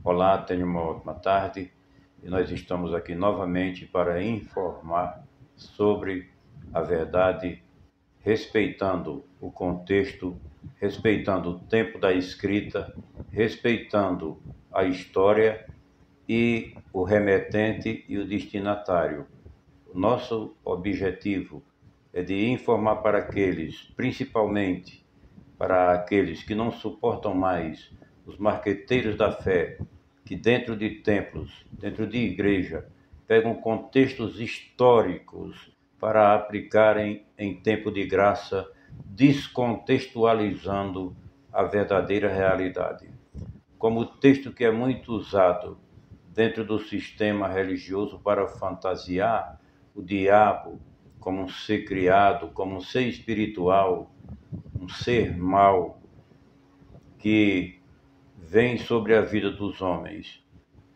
Olá, tenha uma ótima tarde e nós estamos aqui novamente para informar sobre a verdade, respeitando o contexto, respeitando o tempo da escrita, respeitando a história e o remetente e o destinatário. O nosso objetivo é de informar para aqueles, principalmente para aqueles que não suportam mais os marqueteiros da fé, que dentro de templos, dentro de igreja, pegam contextos históricos para aplicarem em tempo de graça, descontextualizando a verdadeira realidade. Como o texto que é muito usado dentro do sistema religioso para fantasiar o diabo como um ser criado, como um ser espiritual, um ser mau que vem sobre a vida dos homens.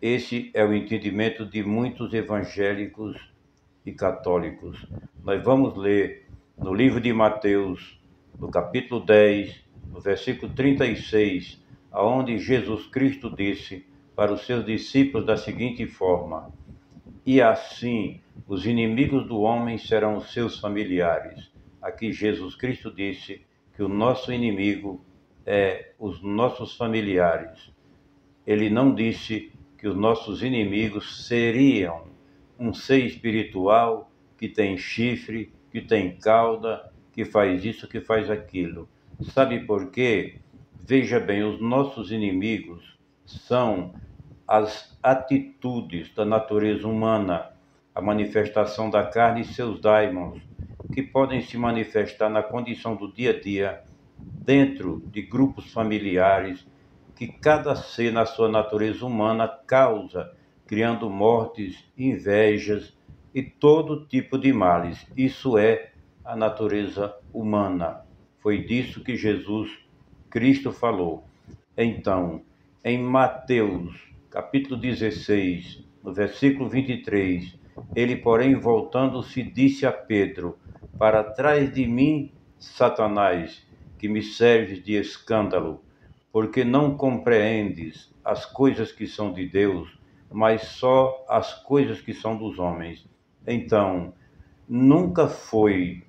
Esse é o entendimento de muitos evangélicos e católicos. Nós vamos ler no livro de Mateus, no capítulo 10, no versículo 36, aonde Jesus Cristo disse para os seus discípulos da seguinte forma: e assim os inimigos do homem serão os seus familiares. Aqui Jesus Cristo disse que o nosso inimigo é os nossos familiares. Ele não disse que os nossos inimigos seriam um ser espiritual que tem chifre, que tem cauda, que faz isso, que faz aquilo. Sabe por quê? Veja bem, os nossos inimigos são as atitudes da natureza humana, a manifestação da carne e seus daimons, que podem se manifestar na condição do dia a dia, dentro de grupos familiares, que cada ser na sua natureza humana causa, criando mortes, invejas e todo tipo de males. Isso é a natureza humana. Foi disso que Jesus Cristo falou. Então, em Mateus, capítulo 16, no versículo 23, ele, porém, voltando-se, disse a Pedro: para trás de mim, Satanás, que me serves de escândalo, porque não compreendes as coisas que são de Deus, mas só as coisas que são dos homens. Então, nunca foi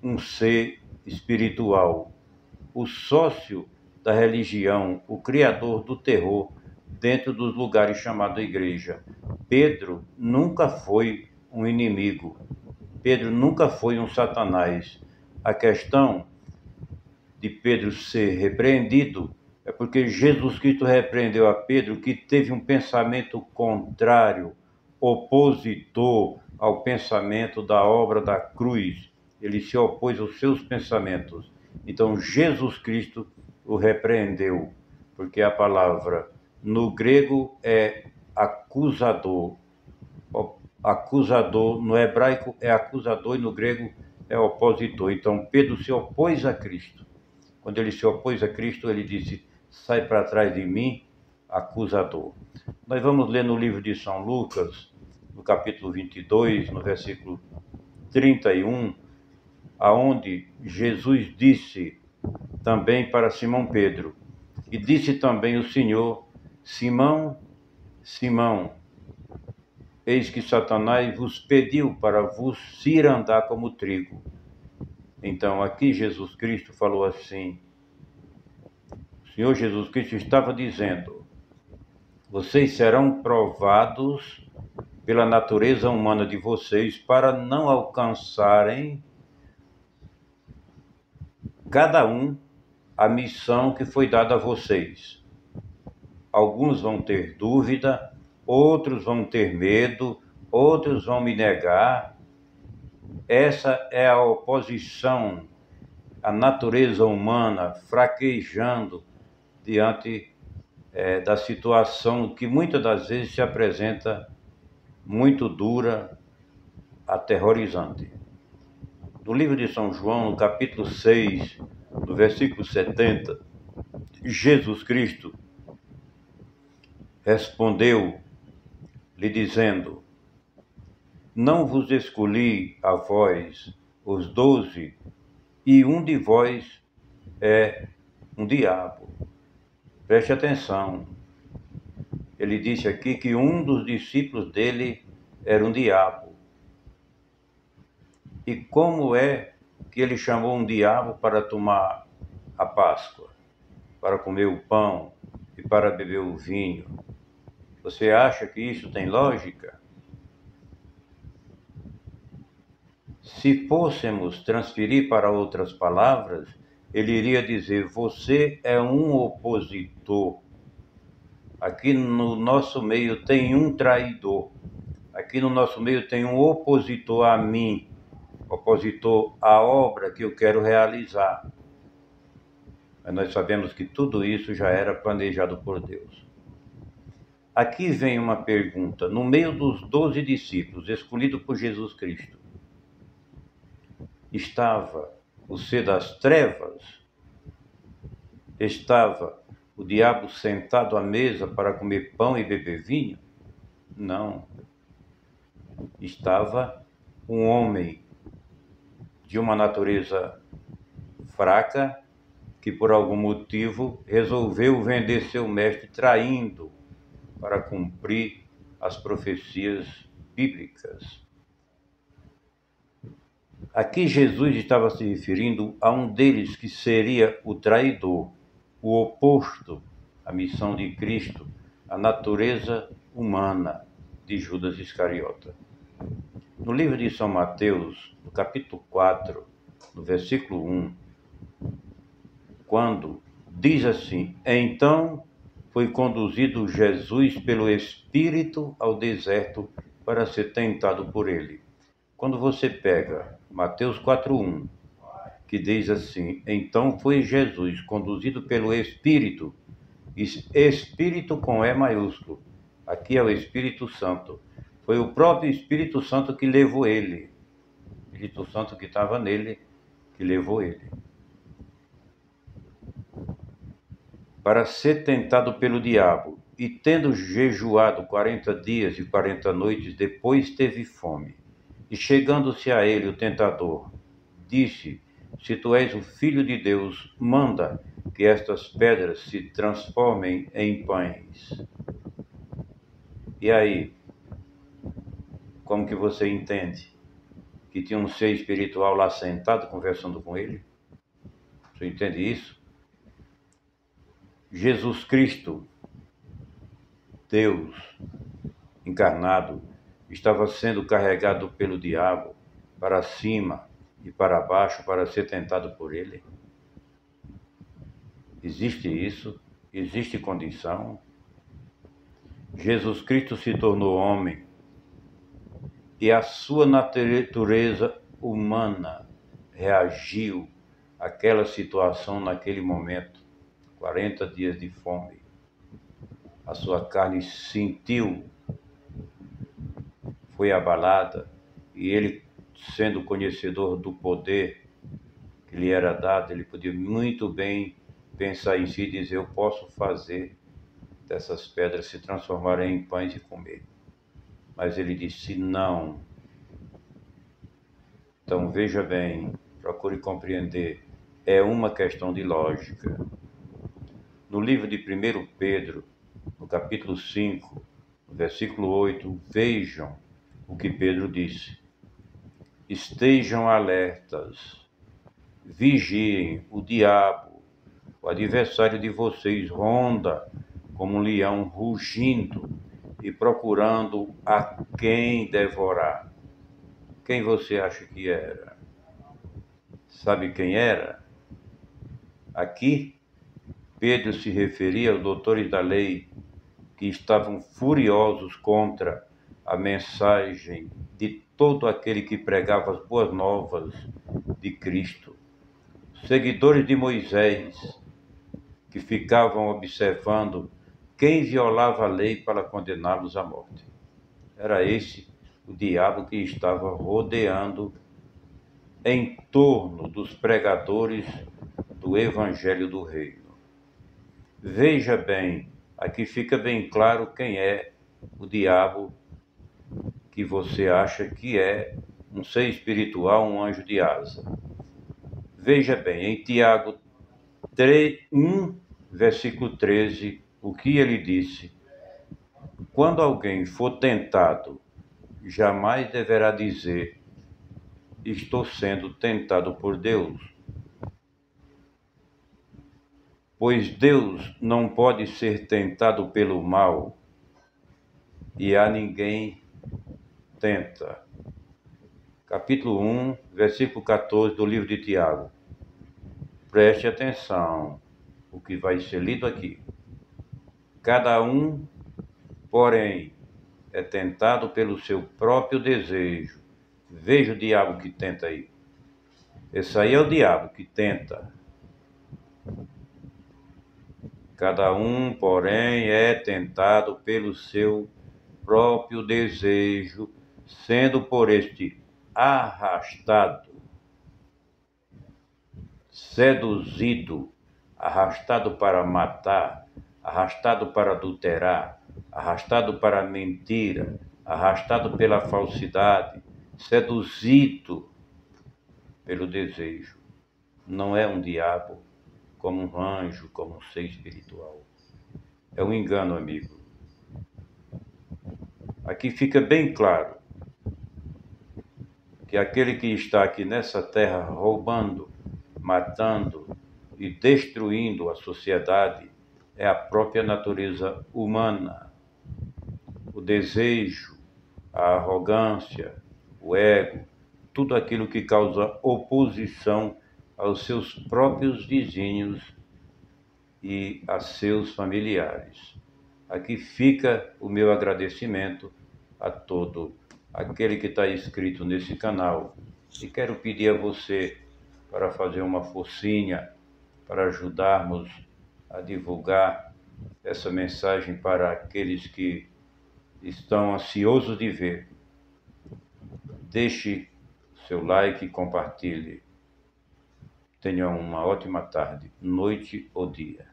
um ser espiritual, o sócio da religião, o criador do terror dentro dos lugares chamados igreja. Pedro nunca foi um inimigo. Pedro nunca foi um Satanás. A questão de Pedro ser repreendido é porque Jesus Cristo repreendeu a Pedro, que teve um pensamento contrário, opositor ao pensamento da obra da cruz. Ele se opôs aos seus pensamentos. Então Jesus Cristo o repreendeu, porque a palavra no grego é acusador. Acusador, no hebraico é acusador e no grego é opositor. Então Pedro se opôs a Cristo. Quando ele se opôs a Cristo, ele disse: sai para trás de mim, acusador. Nós vamos ler no livro de São Lucas, no capítulo 22, no versículo 31, aonde Jesus disse também para Simão Pedro: e disse também o Senhor: Simão, Simão, eis que Satanás vos pediu para vos cirandar como trigo. Então aqui Jesus Cristo falou assim, o Senhor Jesus Cristo estava dizendo: vocês serão provados pela natureza humana de vocês para não alcançarem cada um a missão que foi dada a vocês. Alguns vão ter dúvida, outros vão ter medo, outros vão me negar. Essa é a oposição à natureza humana fraquejando diante da situação que muitas das vezes se apresenta muito dura, aterrorizante. No livro de São João, no capítulo 6, no versículo 70, Jesus Cristo respondeu, lhe dizendo: não vos escolhi a vós, os 12, e um de vós é um diabo. Preste atenção. Ele disse aqui que um dos discípulos dele era um diabo. E como é que ele chamou um diabo para tomar a Páscoa, para comer o pão e para beber o vinho? Você acha que isso tem lógica? Se fôssemos transferir para outras palavras, ele iria dizer: você é um opositor. Aqui no nosso meio tem um traidor. Aqui no nosso meio tem um opositor a mim, opositor à obra que eu quero realizar. Mas nós sabemos que tudo isso já era planejado por Deus. Aqui vem uma pergunta: no meio dos 12 discípulos escolhidos por Jesus Cristo, estava o ser das trevas? Estava o diabo sentado à mesa para comer pão e beber vinho? Não. Estava um homem de uma natureza fraca que por algum motivo resolveu vender seu mestre traindo para cumprir as profecias bíblicas. Aqui Jesus estava se referindo a um deles que seria o traidor, o oposto à missão de Cristo, a natureza humana de Judas Iscariote. No livro de São Mateus, no capítulo 4, no versículo 1, quando diz assim: então foi conduzido Jesus pelo Espírito ao deserto para ser tentado por ele. Quando você pega Mateus 4:1, que diz assim: então foi Jesus conduzido pelo Espírito, Espírito com E maiúsculo, aqui é o Espírito Santo. Foi o próprio Espírito Santo que levou ele, o Espírito Santo que estava nele, que levou ele para ser tentado pelo diabo. E tendo jejuado 40 dias e 40 noites, depois teve fome. E chegando-se a ele o tentador, disse: se tu és o Filho de Deus, manda que estas pedras se transformem em pães. E aí, como que você entende que tinha um ser espiritual lá sentado conversando com ele? Você entende isso? Jesus Cristo, Deus encarnado, estava sendo carregado pelo diabo para cima e para baixo para ser tentado por ele. Existe isso? Existe condição? Jesus Cristo se tornou homem e a sua natureza humana reagiu àquela situação naquele momento. 40 dias de fome. A sua carne sentiu, foi abalada, e ele, sendo conhecedor do poder que lhe era dado, ele podia muito bem pensar em si e dizer: eu posso fazer dessas pedras se transformarem em pães e comer. Mas ele disse não. Então veja bem, procure compreender, é uma questão de lógica. No livro de 1 Pedro, no capítulo 5, no versículo 8, vejam o que Pedro disse: estejam alertas, vigiem, o diabo, o adversário de vocês, ronda como um leão rugindo e procurando a quem devorar. Quem você acha que era? Sabe quem era? Aqui, Pedro se referia aos doutores da lei que estavam furiosos contra a mensagem de todo aquele que pregava as boas novas de Cristo. Seguidores de Moisés, que ficavam observando quem violava a lei para condená-los à morte. Era esse o diabo que estava rodeando em torno dos pregadores do Evangelho do Reino. Veja bem, aqui fica bem claro quem é o diabo que você acha que é um ser espiritual, um anjo de asa. Veja bem, em Tiago 1, versículo 13, o que ele disse: Quando alguém for tentado, jamais deverá dizer: estou sendo tentado por Deus, pois Deus não pode ser tentado pelo mal e a ninguém tenta. Capítulo 1, versículo 14 do livro de Tiago. Preste atenção o que vai ser lido aqui. Cada um, porém, é tentado pelo seu próprio desejo. Veja o diabo que tenta aí. Esse aí é o diabo que tenta. Cada um, porém, é tentado pelo seu próprio desejo, sendo por este arrastado, seduzido, arrastado para matar, arrastado para adulterar, arrastado para a mentira, arrastado pela falsidade, seduzido pelo desejo. Não é um diabo, como um anjo, como um ser espiritual. É um engano, amigo. Aqui fica bem claro que aquele que está aqui nessa terra roubando, matando e destruindo a sociedade é a própria natureza humana. O desejo, a arrogância, o ego, tudo aquilo que causa oposição aos seus próprios vizinhos e a seus familiares. Aqui fica o meu agradecimento a todo aquele que está inscrito nesse canal e quero pedir a você para fazer uma forcinha para ajudarmos a divulgar essa mensagem para aqueles que estão ansiosos de ver. Deixe seu like e compartilhe. Tenha uma ótima tarde, noite ou dia.